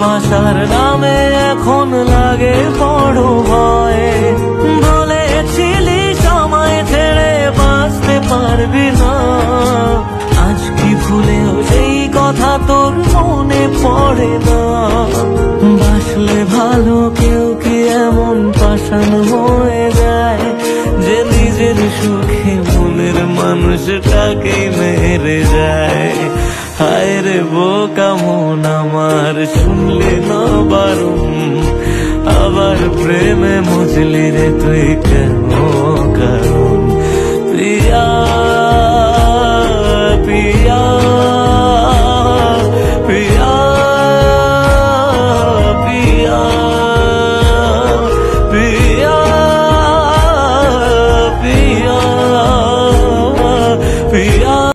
ভালোবাসার নামে এখন লাগে বড় ভয়। বলেছিলি সময় ছেড়ে বাঁচতে পারবি না, আজ কি ভুলেও সেই কথা তোর মনে পড়ে না? বাসলে ভালো কেউ কি এমন পাষাণ হয়ে যায় যে নিজের সুখে মনের মানুষটাকে মেরে যায়? হায় রে বোকা মন আমার, শুনলে না বারণ, আবার প্রেমে মজলি রে তুই কেন কারণ? তুই